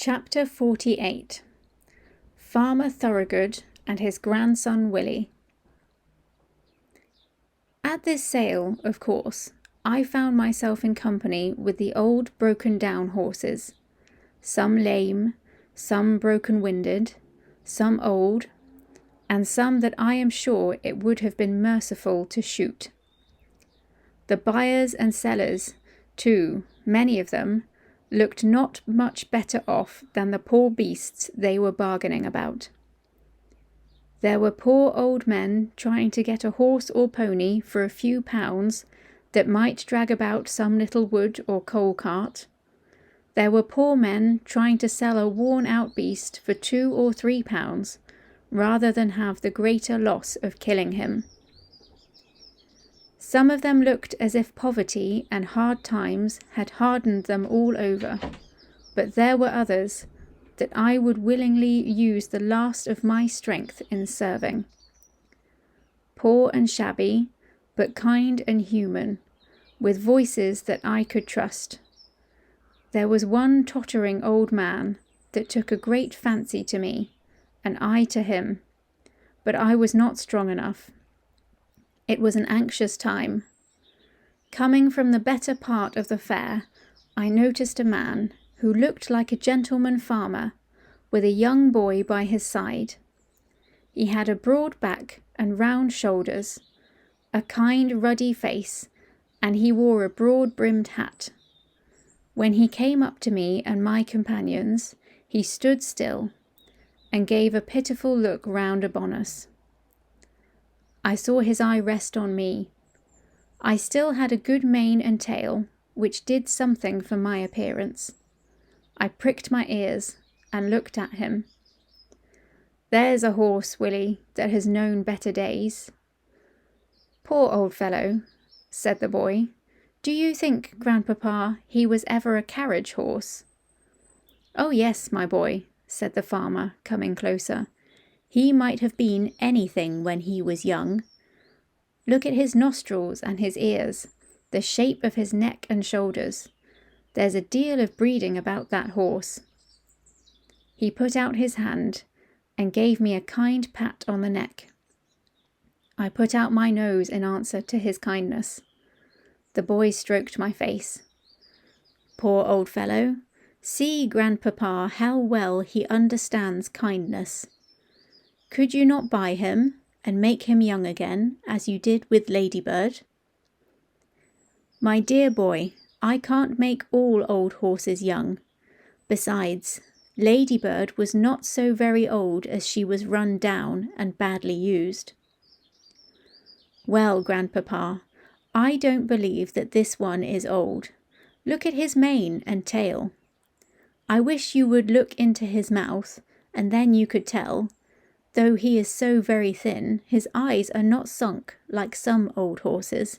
Chapter 48. Farmer Thorogood and his grandson Willie. At this sale, of course, I found myself in company with the old broken-down horses, some lame, some broken-winded, some old, and some that I am sure it would have been merciful to shoot. The buyers and sellers, too, many of them, looked not much better off than the poor beasts they were bargaining about. There were poor old men trying to get a horse or pony for a few pounds that might drag about some little wood or coal cart. There were poor men trying to sell a worn-out beast for 2 or 3 pounds, rather than have the greater loss of killing him. Some of them looked as if poverty and hard times had hardened them all over, but there were others that I would willingly use the last of my strength in serving. Poor and shabby, but kind and human, with voices that I could trust. There was one tottering old man that took a great fancy to me, and I to him, but I was not strong enough. It was an anxious time. Coming from the better part of the fair, I noticed a man who looked like a gentleman farmer, with a young boy by his side. He had a broad back and round shoulders, a kind ruddy face, and he wore a broad-brimmed hat. When he came up to me and my companions, he stood still, and gave a pitiful look round upon us. I saw his eye rest on me. I still had a good mane and tail, which did something for my appearance. I pricked my ears and looked at him. "There's a horse, Willie, that has known better days." "Poor old fellow," said the boy. "Do you think, grandpapa, he was ever a carriage horse?" "Oh yes, my boy," said the farmer, coming closer. "He might have been anything when he was young. Look at his nostrils and his ears, the shape of his neck and shoulders. There's a deal of breeding about that horse." He put out his hand and gave me a kind pat on the neck. I put out my nose in answer to his kindness. The boy stroked my face. "Poor old fellow, see, grandpapa, how well he understands kindness. Could you not buy him and make him young again, as you did with Ladybird?" "My dear boy, I can't make all old horses young. Besides, Ladybird was not so very old as she was run down and badly used." "Well, grandpapa, I don't believe that this one is old. Look at his mane and tail. I wish you would look into his mouth, and then you could tell. Though he is so very thin, his eyes are not sunk like some old horses."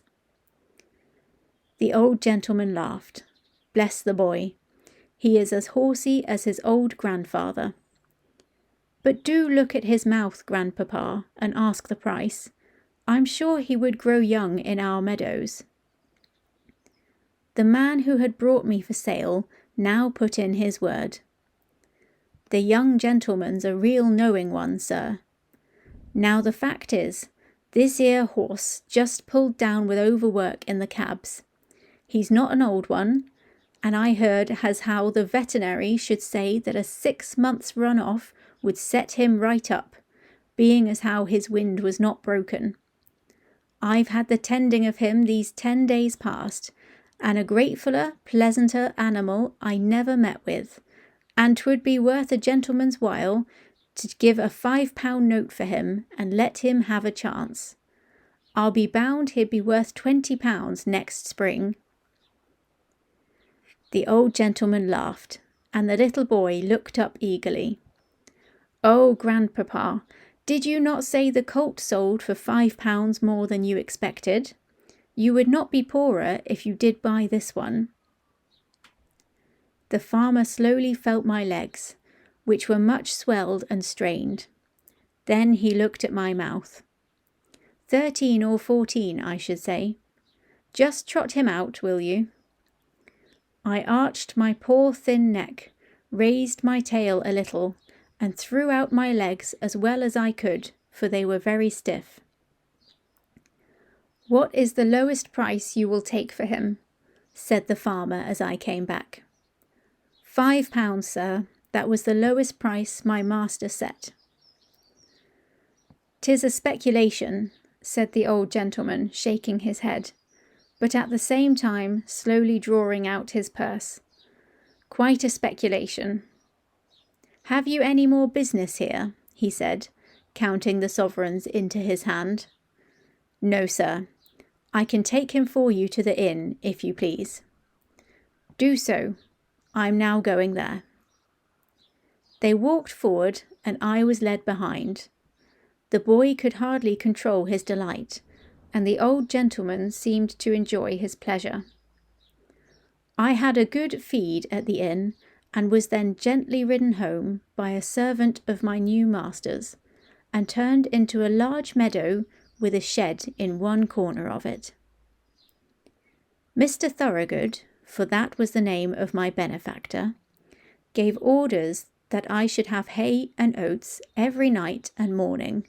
The old gentleman laughed. Bless the boy. He is as horsey as his old grandfather. "But do look at his mouth, grandpapa, and ask the price. I'm sure he would grow young in our meadows." The man who had brought me for sale now put in his word. "The young gentleman's a real knowing one, sir. Now the fact is, this 'ere horse just pulled down with overwork in the cabs. He's not an old one, and I heard as how the veterinary should say that a 6 months' run off would set him right up, being as how his wind was not broken. I've had the tending of him these 10 days past, and a gratefuller, pleasanter animal I never met with, and 'twould be worth a gentleman's while to give a £5 note for him and let him have a chance. I'll be bound he'd be worth £20 next spring." The old gentleman laughed, and the little boy looked up eagerly. "Oh, grandpapa, did you not say the colt sold for £5 more than you expected? You would not be poorer if you did buy this one." The farmer slowly felt my legs, which were much swelled and strained. Then he looked at my mouth. 13 or 14, I should say. Just trot him out, will you?" I arched my poor thin neck, raised my tail a little, and threw out my legs as well as I could, for they were very stiff. "What is the lowest price you will take for him?" said the farmer as I came back. £5, sir. That was the lowest price my master set." "'Tis a speculation," said the old gentleman, shaking his head, but at the same time slowly drawing out his purse. "Quite a speculation. Have you any more business here?" he said, counting the sovereigns into his hand. "No, sir. I can take him for you to the inn, if you please." "Do so. I'm now going there." They walked forward, and I was led behind. The boy could hardly control his delight, and the old gentleman seemed to enjoy his pleasure. I had a good feed at the inn, and was then gently ridden home by a servant of my new master's, and turned into a large meadow with a shed in one corner of it. Mr. Thorogood, for that was the name of my benefactor, gave orders that I should have hay and oats every night and morning,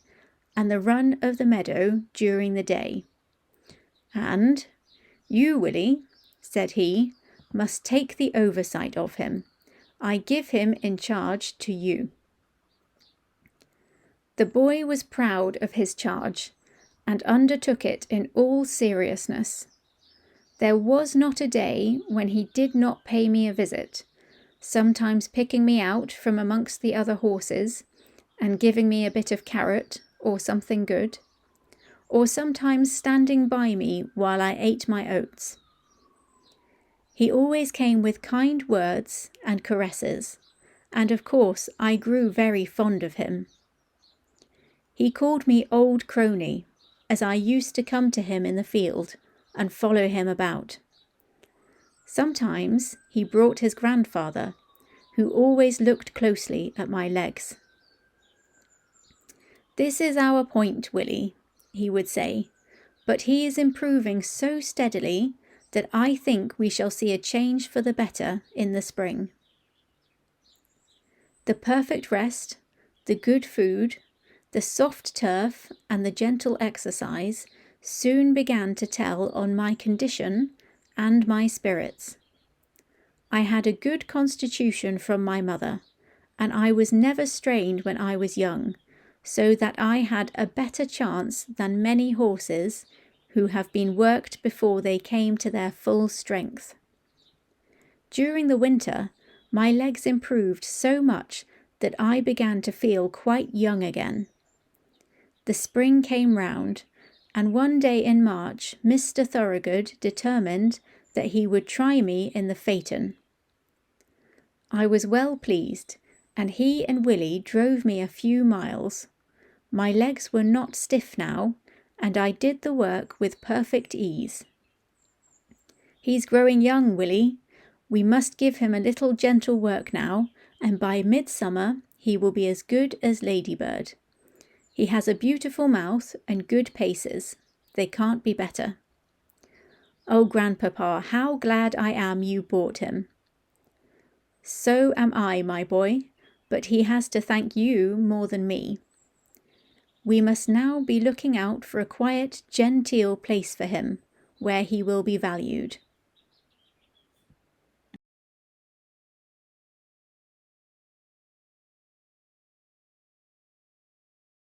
and the run of the meadow during the day. "And you, Willie," said he, "must take the oversight of him. I give him in charge to you." The boy was proud of his charge, and undertook it in all seriousness. There was not a day when he did not pay me a visit, sometimes picking me out from amongst the other horses, and giving me a bit of carrot or something good, or sometimes standing by me while I ate my oats. He always came with kind words and caresses, and of course I grew very fond of him. He called me Old Crony, as I used to come to him in the field and follow him about. Sometimes he brought his grandfather, who always looked closely at my legs. "This is our point, Willie," he would say, "but he is improving so steadily that I think we shall see a change for the better in the spring." The perfect rest, the good food, the soft turf, and the gentle exercise soon began to tell on my condition and my spirits. I had a good constitution from my mother, and I was never strained when I was young, so that I had a better chance than many horses who have been worked before they came to their full strength. During the winter, my legs improved so much that I began to feel quite young again. The spring came round, and one day in March Mr. Thorogood determined that he would try me in the phaeton. I was well pleased, and he and Willie drove me a few miles. My legs were not stiff now, and I did the work with perfect ease. "He's growing young, Willie. We must give him a little gentle work now, and by midsummer he will be as good as Ladybird. He has a beautiful mouth and good paces. They can't be better. Oh, Grandpapa, how glad I am you bought him." "So am I, my boy, but he has to thank you more than me. We must now be looking out for a quiet, genteel place for him, where he will be valued.